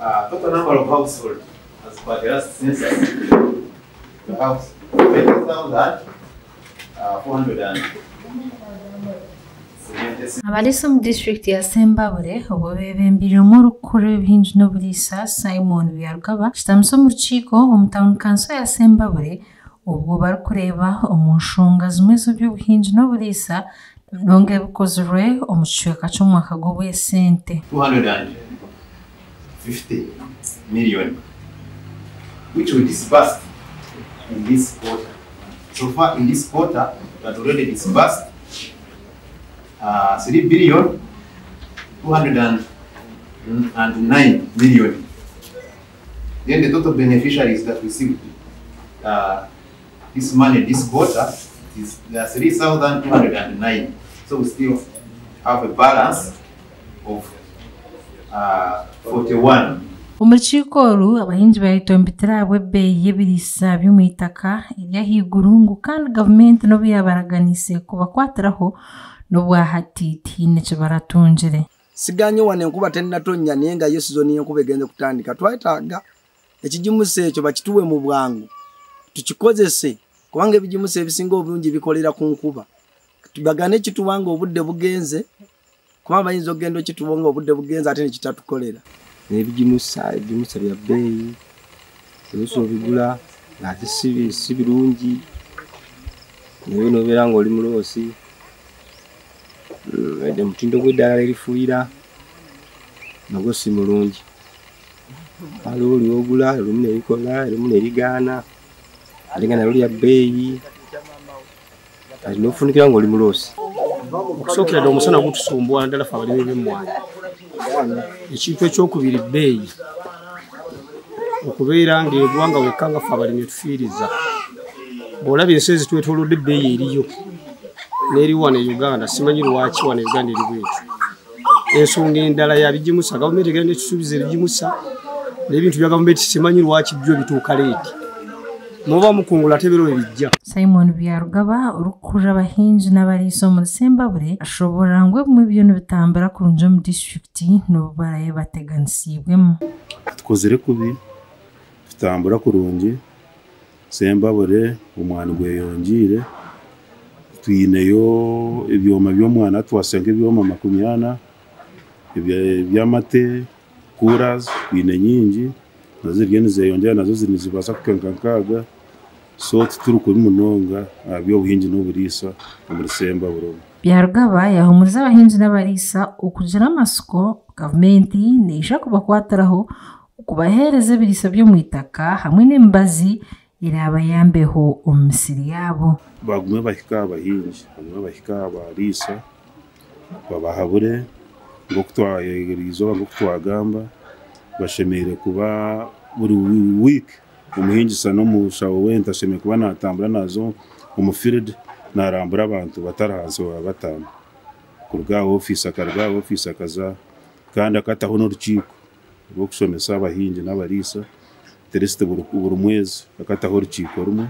Total number of households as per the last census, the house 20,476. Abalisa mu district ya Sembabule obo bebembire mu rukuru rw'Ebingi n'Oburiisa Simon Byarugaba kitamuso mu rukiiko omu town council ya Sembabule ubwo barikureba omu nshonga zimwe z'eby'obuhingi n'Oburiisa n'obulungi ebikozirwe omu kicweka ky'omwaka gw'obwesente 250 million, which we disbursed in this quarter. So far in this quarter, we have already disbursed 3 billion 209 million. Then the total beneficiaries that received this money this quarter is 3,209. So we still have a balance of 41. Omukiiko oru abahingi bayetombetera abw'ebbeeyi y'ebiriisa by'omu itaka ery'ahaiguru kandi gavumenti n'obu yabaraganise kubakwatiraho n'obwa hati tiine kye baratungire. Siganye wane enkuba tennatonya naye nga yo sizoni y'enkuba egenze kutandika. Twetaaga ekijimusa ekyo bakituwe mu bwangu tukikozese kubanga ebijimusa ebisinga obulungi bikolera ku nkuba. Tubagane kituwanga obudde bugenze kuba bayinza okugenda okituwanga obudde bugenze ate ne kitatukolera. Ebijimusa bya bbeeyi ebiso bigula ate si birungi naye nobeera ng'oli muloosi omutindo gw'eddagala erifuuyira nagwo si mulungi. Waliwo lyogula lumu nerikola lumu nerigaana ate nga nalyo lya bbeeyi kati n'ofunikira ng'oli muloosi. Okusookera ddala omusana gutusumbuwa naddala ffe abalimi b'emmwanyi. Ekintu ekyokubiri bbeeyi okubeera ng'egwanga wekka nga ffe abalimi tufiiriza. Bw'olaba ensi ezitwetoolodde ebbeeyi eriyo n'eri wano e Uganda simanyi lwaki wano e Uganda eri bwetyo. Ensonga endala ya bijimusa gavumenti egenda netusuubiza ebijimusa n'ebintu bya gavumenti simanyi lwaki byo bituuka leeti. Muba mukungula tebero ebijja. Simon Byarugaba orukurra abahingi n'abariisa omu Sembabule ashobora ngu ebimwe byona bitambura kurungi omu district n'obubarayo bateganisiibwemu. Tukozire kubi tutambura kurungi Sembabule omwani gweyongiire twineyo ebyoma by'omwana twasenga ebyoma 40 eby'amate kuras twine nyingi nazo zirya nizeyongera nazo zibasa kukenka nkaaga. So turi kuri munonga by'obuhingi n'oburiisa omu Sembabule. Byarugaba yahumuriza abahingi n'abariisa okugira amasiko gavumenti neija kubakwatiraho okubaheereza ebiriisa by'omu itaka hamwe n'emibazi erabayambeho omu misiri yaabo. Bagume bahika abahingi bagume bahika abariisa babahabure ng'okutwagamba ng'okutwagamba bashemeire kuba buri week omuhingisa n'omushaho w'ente ashemeire kuba natambura nazo omu field narambura abantu batari hansi wa 5 kuruga office akaruga office akaza kandi akataho n'orukiiko rw'okushomesa abahingi n'abariisa teresite buri mwezi akataho orukiiko rumwe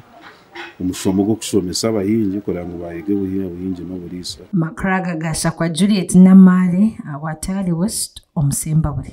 omushomo gw'okushomesa abahingi kugira ngu bayige obuhingi n'oburiisa. Makaraga Gashakwa Juliet Namale awatali West omu Sembabule.